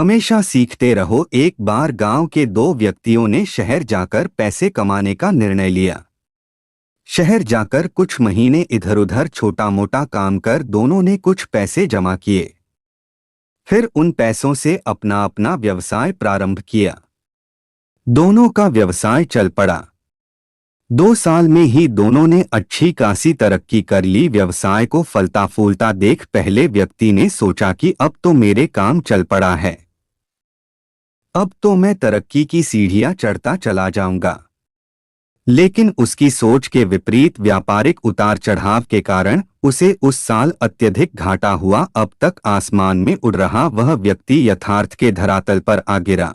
हमेशा सीखते रहो। एक बार गांव के दो व्यक्तियों ने शहर जाकर पैसे कमाने का निर्णय लिया। शहर जाकर कुछ महीने इधर उधर छोटा मोटा काम कर दोनों ने कुछ पैसे जमा किए। फिर उन पैसों से अपना अपना व्यवसाय प्रारंभ किया। दोनों का व्यवसाय चल पड़ा। 2 साल में ही दोनों ने अच्छी खासी तरक्की कर ली। व्यवसाय को फलता फूलता देख पहले व्यक्ति ने सोचा कि अब तो मेरे काम चल पड़ा है, अब तो मैं तरक्की की सीढ़ियां चढ़ता चला जाऊंगा। लेकिन उसकी सोच के विपरीत व्यापारिक उतार चढ़ाव के कारण उसे उस साल अत्यधिक घाटा हुआ। अब तक आसमान में उड़ रहा वह व्यक्ति यथार्थ के धरातल पर आ गिरा।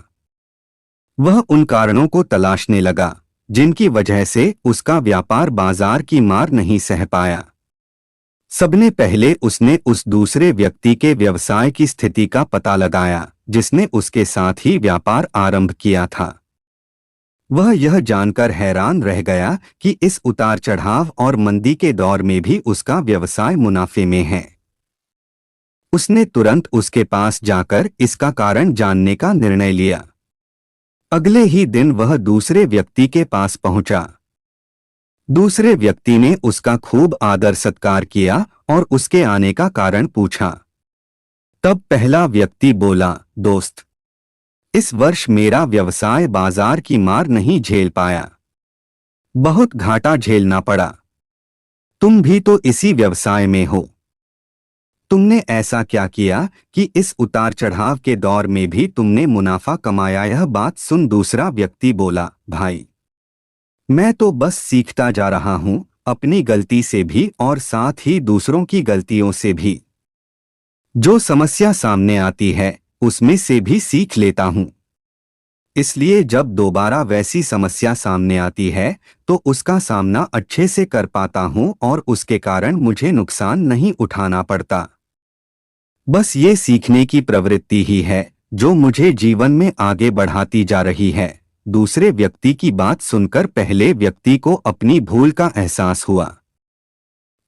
वह उन कारणों को तलाशने लगा जिनकी वजह से उसका व्यापार बाजार की मार नहीं सह पाया। सबने पहले उसने उस दूसरे व्यक्ति के व्यवसाय की स्थिति का पता लगाया जिसने उसके साथ ही व्यापार आरंभ किया था। वह यह जानकर हैरान रह गया कि इस उतार चढ़ाव और मंदी के दौर में भी उसका व्यवसाय मुनाफे में है। उसने तुरंत उसके पास जाकर इसका कारण जानने का निर्णय लिया। अगले ही दिन वह दूसरे व्यक्ति के पास पहुंचा। दूसरे व्यक्ति ने उसका खूब आदर सत्कार किया और उसके आने का कारण पूछा। तब पहला व्यक्ति बोला, दोस्त, इस वर्ष मेरा व्यवसाय बाजार की मार नहीं झेल पाया, बहुत घाटा झेलना पड़ा। तुम भी तो इसी व्यवसाय में हो, तुमने ऐसा क्या किया कि इस उतार चढ़ाव के दौर में भी तुमने मुनाफा कमाया? यह बात सुन दूसरा व्यक्ति बोला, भाई, मैं तो बस सीखता जा रहा हूं, अपनी गलती से भी और साथ ही दूसरों की गलतियों से भी। जो समस्या सामने आती है उसमें से भी सीख लेता हूं, इसलिए जब दोबारा वैसी समस्या सामने आती है तो उसका सामना अच्छे से कर पाता हूं और उसके कारण मुझे नुकसान नहीं उठाना पड़ता। बस ये सीखने की प्रवृत्ति ही है जो मुझे जीवन में आगे बढ़ाती जा रही है। दूसरे व्यक्ति की बात सुनकर पहले व्यक्ति को अपनी भूल का एहसास हुआ।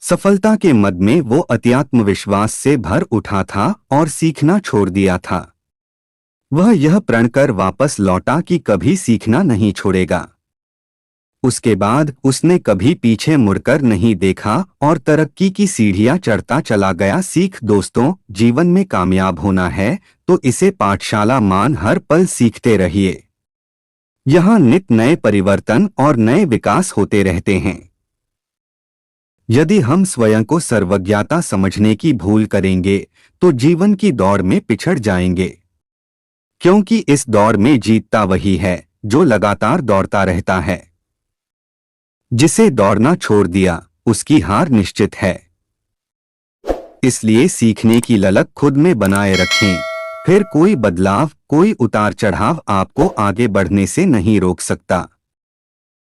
सफलता के मद में वो अत्यात्मविश्वास से भर उठा था और सीखना छोड़ दिया था। वह यह प्रण कर वापस लौटा कि कभी सीखना नहीं छोड़ेगा। उसके बाद उसने कभी पीछे मुड़कर नहीं देखा और तरक्की की सीढ़ियां चढ़ता चला गया। सीख दोस्तों, जीवन में कामयाब होना है तो इसे पाठशाला मान हर पल सीखते रहिए। यहाँ नित नए परिवर्तन और नए विकास होते रहते हैं। यदि हम स्वयं को सर्वज्ञता समझने की भूल करेंगे तो जीवन की दौड़ में पिछड़ जाएंगे, क्योंकि इस दौड़ में जीतता वही है जो लगातार दौड़ता रहता है। जिसे दौड़ना छोड़ दिया उसकी हार निश्चित है। इसलिए सीखने की ललक खुद में बनाए रखें, फिर कोई बदलाव, कोई उतार चढ़ाव आपको आगे बढ़ने से नहीं रोक सकता।